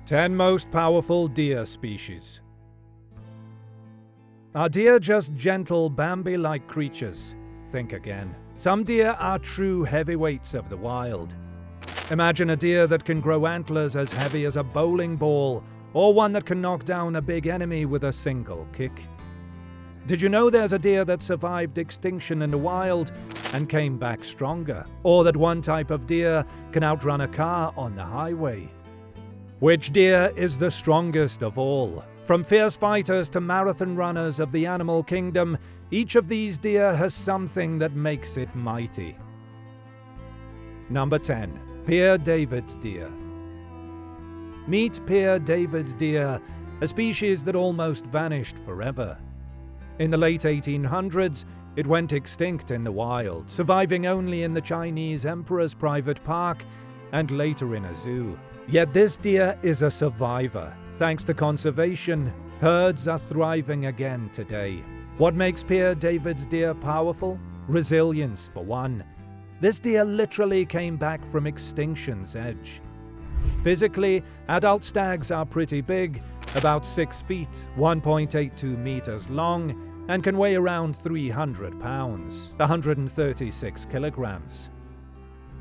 10 most powerful deer species. Are deer just gentle Bambi-like creatures? Think again. Some deer are true heavyweights of the wild. Imagine a deer that can grow antlers as heavy as a bowling ball, or one that can knock down a big enemy with a single kick. Did you know there's a deer that survived extinction in the wild and came back stronger? Or that one type of deer can outrun a car on the highway? Which deer is the strongest of all? From fierce fighters to marathon runners of the animal kingdom, each of these deer has something that makes it mighty. Number 10. Père David's deer. Meet Père David's deer, a species that almost vanished forever. In the late 1800s, it went extinct in the wild, surviving only in the Chinese emperor's private park and later in a zoo. Yet this deer is a survivor. Thanks to conservation, herds are thriving again today. What makes Père David's deer powerful? Resilience, for one. This deer literally came back from extinction's edge. Physically, adult stags are pretty big, about 6 feet, 1.82 meters long, and can weigh around 300 pounds, 136 kilograms.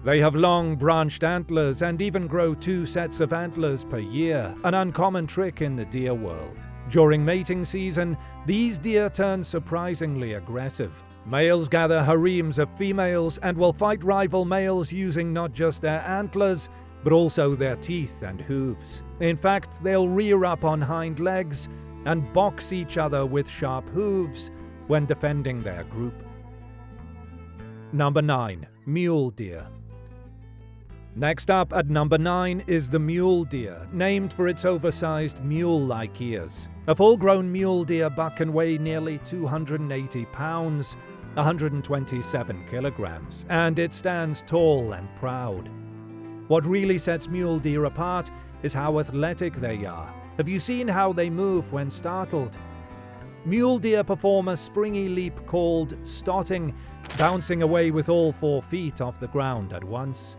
They have long, branched antlers and even grow 2 sets of antlers per year, an uncommon trick in the deer world. During mating season, these deer turn surprisingly aggressive. Males gather harems of females and will fight rival males using not just their antlers, but also their teeth and hooves. In fact, they'll rear up on hind legs and box each other with sharp hooves when defending their group. Number 9. Mule deer. Next up at number 9 is the mule deer, named for its oversized mule-like ears. A full-grown mule deer buck can weigh nearly 280 pounds, 127 kilograms, and it stands tall and proud. What really sets mule deer apart is how athletic they are. Have you seen how they move when startled? Mule deer perform a springy leap called stotting, bouncing away with all 4 feet off the ground at once.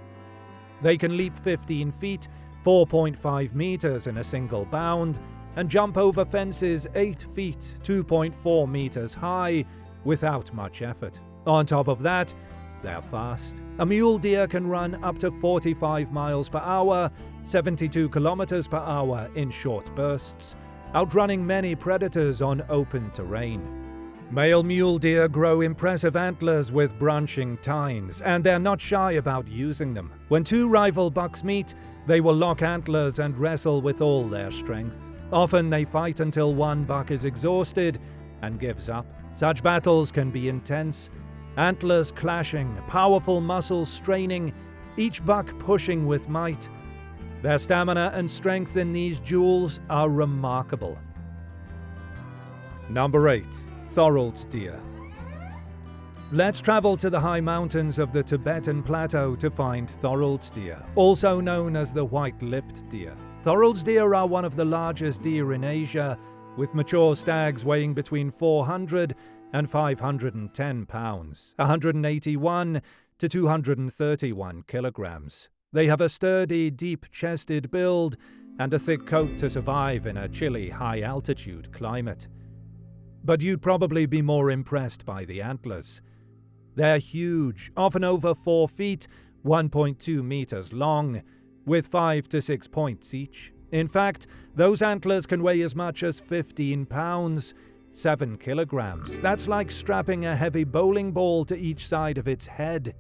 They can leap 15 feet, 4.5 meters in a single bound, and jump over fences 8 feet, 2.4 meters high, without much effort. On top of that, they're fast. A mule deer can run up to 45 miles per hour, 72 kilometers per hour in short bursts, outrunning many predators on open terrain. Male mule deer grow impressive antlers with branching tines, and they're not shy about using them. When 2 rival bucks meet, they will lock antlers and wrestle with all their strength. Often they fight until one buck is exhausted and gives up. Such battles can be intense, antlers clashing, powerful muscles straining, each buck pushing with might. Their stamina and strength in these duels are remarkable. Number 8. Thorold deer. Let's travel to the high mountains of the Tibetan Plateau to find Thorold deer, also known as the white-lipped deer. Thorold deer are one of the largest deer in Asia, with mature stags weighing between 400 and 510 pounds, 181 to 231 kilograms. They have a sturdy, deep-chested build and a thick coat to survive in a chilly, high-altitude climate. But you'd probably be more impressed by the antlers. They're huge, often over 4 feet, 1.2 meters long, with 5 to 6 points each. In fact, those antlers can weigh as much as 15 pounds, 7 kilograms. That's like strapping a heavy bowling ball to each side of its head.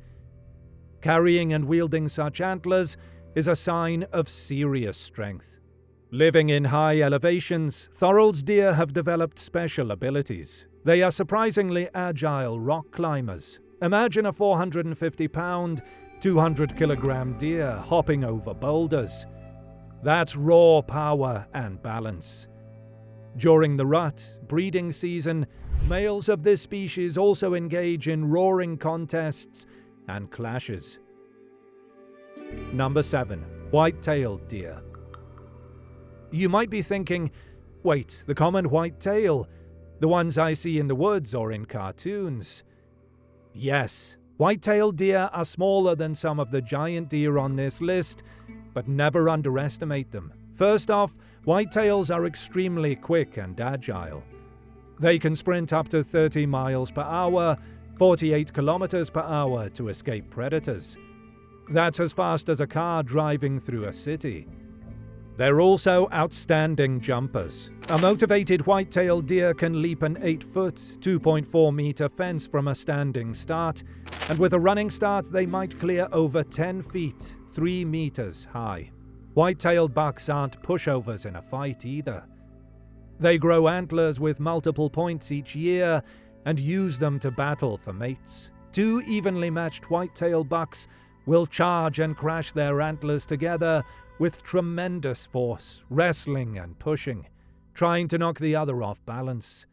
Carrying and wielding such antlers is a sign of serious strength. Living in high elevations, Thorold deer have developed special abilities. They are surprisingly agile rock climbers. Imagine a 450-pound, 200-kilogram deer hopping over boulders. That's raw power and balance. During the rut, breeding season, males of this species also engage in roaring contests and clashes. Number 7. White-tailed deer. You might be thinking, wait, the common white-tail, the ones I see in the woods or in cartoons. Yes, white-tailed deer are smaller than some of the giant deer on this list, but never underestimate them. First off, whitetails are extremely quick and agile. They can sprint up to 30 miles per hour, 48 kilometers per hour to escape predators. That's as fast as a car driving through a city. They're also outstanding jumpers. A motivated white-tailed deer can leap an 8-foot, 2.4-meter fence from a standing start, and with a running start they might clear over 10 feet, 3 meters high. White-tailed bucks aren't pushovers in a fight either. They grow antlers with multiple points each year and use them to battle for mates. Two evenly matched white-tailed bucks will charge and crash their antlers together with tremendous force, wrestling and pushing, trying to knock the other off balance.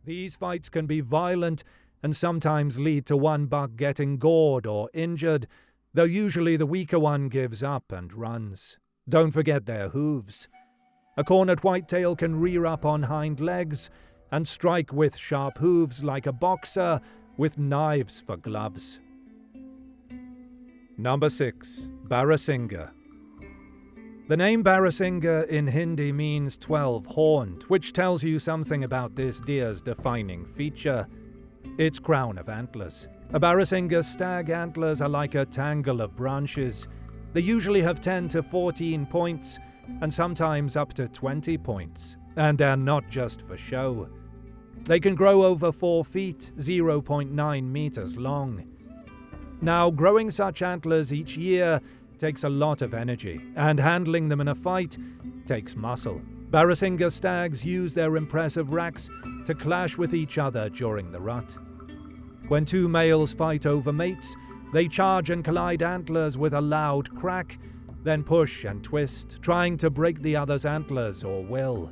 These fights can be violent and sometimes lead to one buck getting gored or injured, though usually the weaker one gives up and runs. Don't forget their hooves. A cornered whitetail can rear up on hind legs and strike with sharp hooves like a boxer with knives for gloves. Number 6. Barasingha. The name Barasingha in Hindi means 12-horned, which tells you something about this deer's defining feature: its crown of antlers. A Barasingha stag antlers are like a tangle of branches. They usually have 10 to 14 points, and sometimes up to 20 points, and they're not just for show. They can grow over 4 feet, 0.9 meters long. Now, growing such antlers each year takes a lot of energy, and handling them in a fight takes muscle. Barasingha stags use their impressive racks to clash with each other during the rut. When two males fight over mates, they charge and collide antlers with a loud crack, then push and twist, trying to break the other's antlers or will.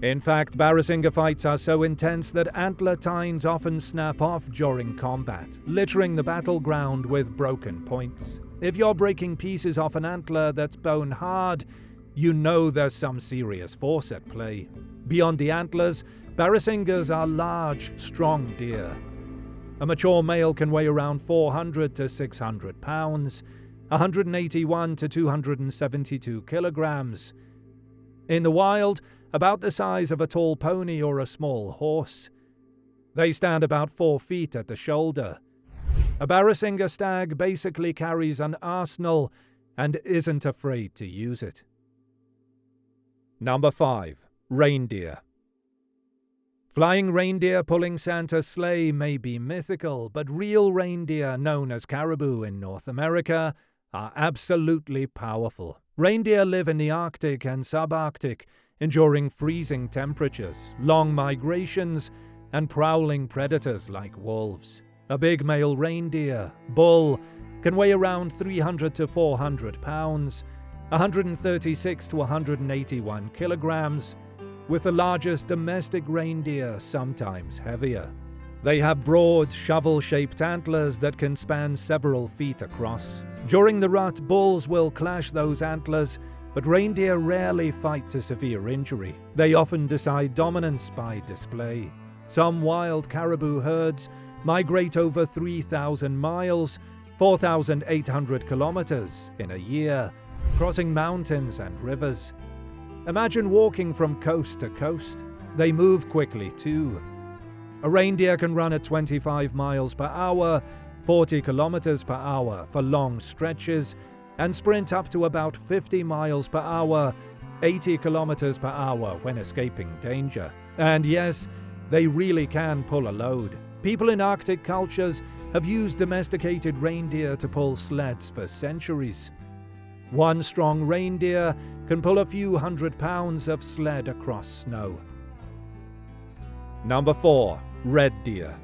In fact, Barasingha fights are so intense that antler tines often snap off during combat, littering the battleground with broken points. If you're breaking pieces off an antler that's bone hard, you know there's some serious force at play. Beyond the antlers, Barasinghas are large, strong deer. A mature male can weigh around 400 to 600 pounds, 181 to 272 kilograms. In the wild, about the size of a tall pony or a small horse. They stand about 4 feet at the shoulder. A Barasingha stag basically carries an arsenal and isn't afraid to use it. Number 5. Reindeer. Flying reindeer pulling Santa's sleigh may be mythical, but real reindeer, known as caribou in North America, are absolutely powerful. Reindeer live in the Arctic and subarctic, enduring freezing temperatures, long migrations, and prowling predators like wolves. A big male reindeer, bull, can weigh around 300 to 400 pounds, 136 to 181 kilograms, with the largest domestic reindeer sometimes heavier. They have broad, shovel-shaped antlers that can span several feet across. During the rut, bulls will clash those antlers, but reindeer rarely fight to severe injury. They often decide dominance by display. Some wild caribou herds migrate over 3,000 miles, 4,800 kilometers in a year, crossing mountains and rivers. Imagine walking from coast to coast. They move quickly too. A reindeer can run at 25 miles per hour, 40 kilometers per hour for long stretches, and sprint up to about 50 miles per hour, 80 kilometers per hour when escaping danger. And yes, they really can pull a load. People in Arctic cultures have used domesticated reindeer to pull sleds for centuries. One strong reindeer can pull a few hundred pounds of sled across snow. Number 4. Red deer.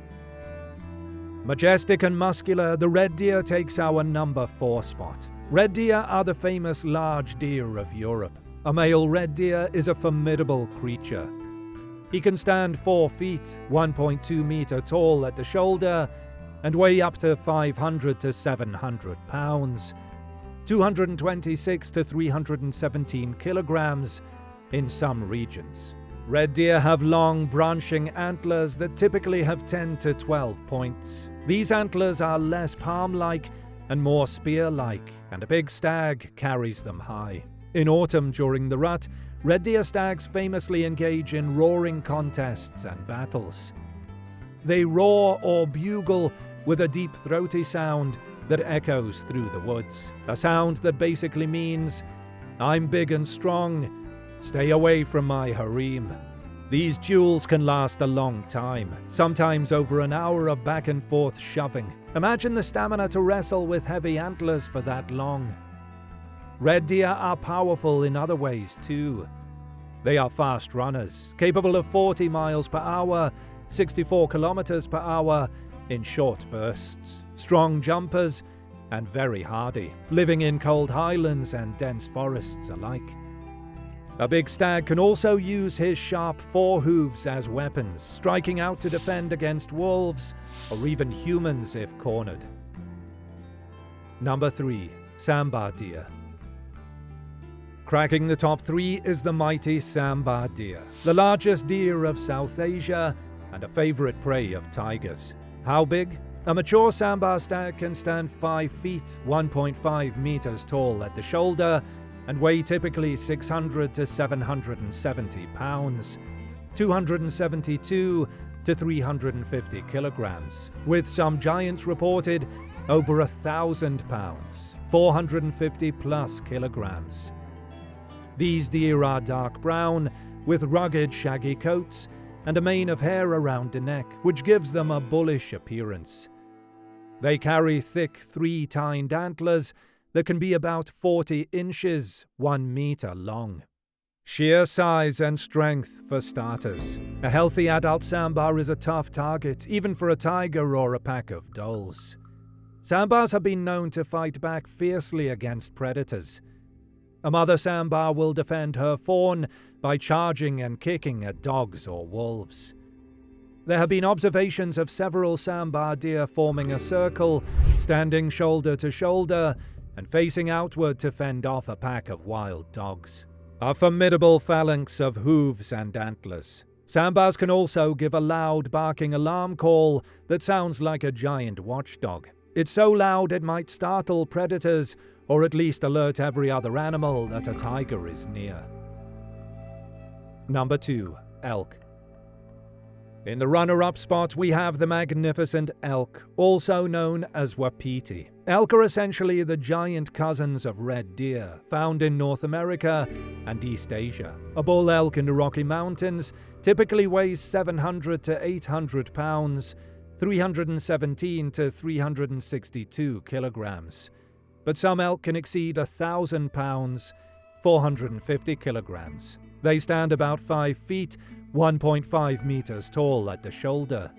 Majestic and muscular, the red deer takes our number 4 spot. Red deer are the famous large deer of Europe. A male red deer is a formidable creature. He can stand 4 feet, 1.2 meter tall at the shoulder, and weigh up to 500 to 700 pounds, 226 to 317 kilograms in some regions. Red deer have long, branching antlers that typically have 10 to 12 points. These antlers are less palm-like and more spear-like, and a big stag carries them high. In autumn, during the rut, red deer stags famously engage in roaring contests and battles. They roar or bugle with a deep throaty sound that echoes through the woods. A sound that basically means, "I'm big and strong, stay away from my harem." These duels can last a long time, sometimes over an hour of back and forth shoving. Imagine the stamina to wrestle with heavy antlers for that long. Red deer are powerful in other ways too. They are fast runners, capable of 40 miles per hour, 64 kilometers per hour in short bursts, strong jumpers, and very hardy, living in cold highlands and dense forests alike. A big stag can also use his sharp forehooves as weapons, striking out to defend against wolves or even humans if cornered. Number 3. Sambar deer. Cracking the top 3 is the mighty Sambar deer, the largest deer of South Asia and a favorite prey of tigers. How big? A mature Sambar stag can stand 5 feet, 1.5 meters tall at the shoulder, and weigh typically 600 to 770 pounds, 272 to 350 kilograms, with some giants reported over 1,000 pounds, 450 plus kilograms. These deer are dark brown, with rugged shaggy coats and a mane of hair around the neck, which gives them a bullish appearance. They carry thick 3-tined antlers that can be about 40 inches, 1 meter long. Sheer size and strength for starters. A healthy adult sambar is a tough target, even for a tiger or a pack of dholes. Sambars have been known to fight back fiercely against predators. A mother sambar will defend her fawn by charging and kicking at dogs or wolves. There have been observations of several sambar deer forming a circle, standing shoulder to shoulder, and facing outward to fend off a pack of wild dogs. A formidable phalanx of hooves and antlers. Sambars can also give a loud barking alarm call that sounds like a giant watchdog. It's so loud it might startle predators or at least alert every other animal that a tiger is near. Number 2. Elk. In the runner-up spot, we have the magnificent elk, also known as wapiti. Elk are essentially the giant cousins of red deer, found in North America and East Asia. A bull elk in the Rocky Mountains typically weighs 700 to 800 pounds, 317 to 362 kilograms. But some elk can exceed 1,000 pounds, 450 kilograms. They stand about 5 feet, 1.5 meters tall at the shoulder.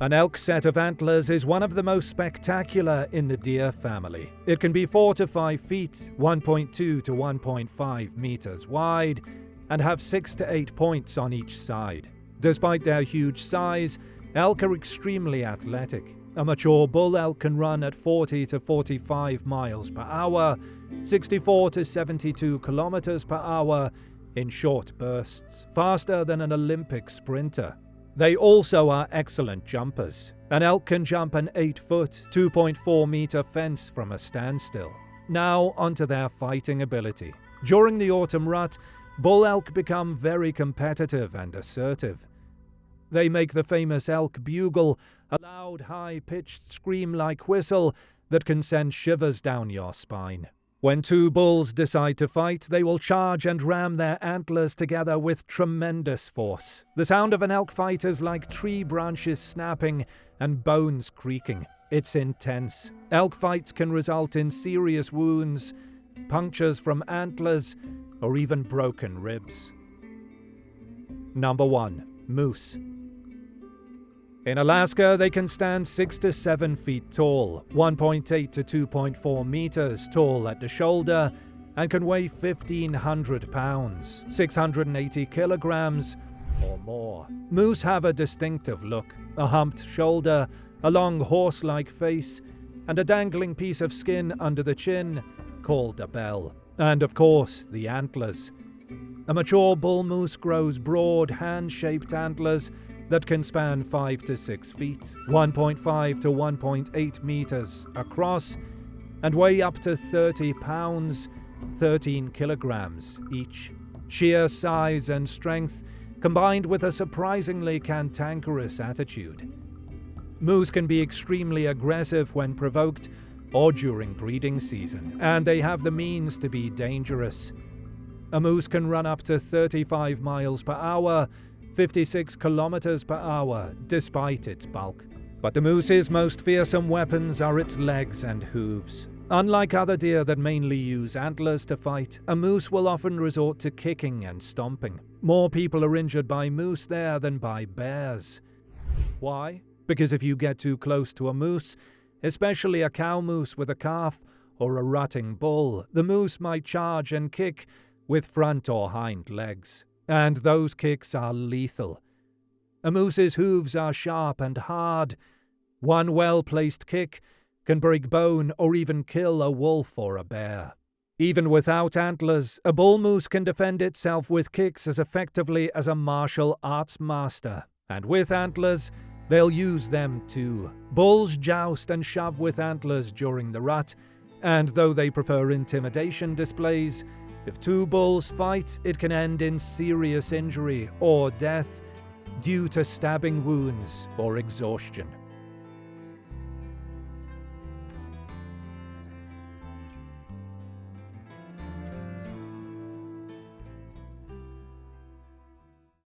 An elk set of antlers is one of the most spectacular in the deer family. It can be 4 to 5 feet, 1.2 to 1.5 meters wide, and have 6 to 8 points on each side. Despite their huge size, elk are extremely athletic. A mature bull elk can run at 40 to 45 miles per hour, 64 to 72 kilometers per hour in short bursts, faster than an Olympic sprinter. They also are excellent jumpers. An elk can jump an 8-foot, 2.4-meter fence from a standstill. Now onto their fighting ability. During the autumn rut, bull elk become very competitive and assertive. They make the famous elk bugle, a loud, high-pitched scream-like whistle that can send shivers down your spine. When two bulls decide to fight, they will charge and ram their antlers together with tremendous force. The sound of an elk fight is like tree branches snapping and bones creaking. It's intense. Elk fights can result in serious wounds, punctures from antlers, or even broken ribs. Number 1. Moose. In Alaska, they can stand 6 to 7 feet tall, 1.8 to 2.4 meters tall at the shoulder, and can weigh 1,500 pounds, 680 kilograms, or more. Moose have a distinctive look, a humped shoulder, a long horse-like face, and a dangling piece of skin under the chin called a bell. And of course, the antlers. A mature bull moose grows broad, hand-shaped antlers that can span 5 to 6 feet, 1.5 to 1.8 meters across, and weigh up to 30 pounds, 13 kilograms each. Sheer size and strength, combined with a surprisingly cantankerous attitude. Moose can be extremely aggressive when provoked or during breeding season, and they have the means to be dangerous. A moose can run up to 35 miles per hour, 56 kilometers per hour, despite its bulk. But the moose's most fearsome weapons are its legs and hooves. Unlike other deer that mainly use antlers to fight, a moose will often resort to kicking and stomping. More people are injured by moose there than by bears. Why? Because if you get too close to a moose, especially a cow moose with a calf or a rutting bull, the moose might charge and kick with front or hind legs. And those kicks are lethal. A moose's hooves are sharp and hard. One well-placed kick can break bone or even kill a wolf or a bear. Even without antlers, a bull moose can defend itself with kicks as effectively as a martial arts master. And with antlers, they'll use them too. Bulls joust and shove with antlers during the rut, and though they prefer intimidation displays, if two bulls fight, it can end in serious injury or death due to stabbing wounds or exhaustion.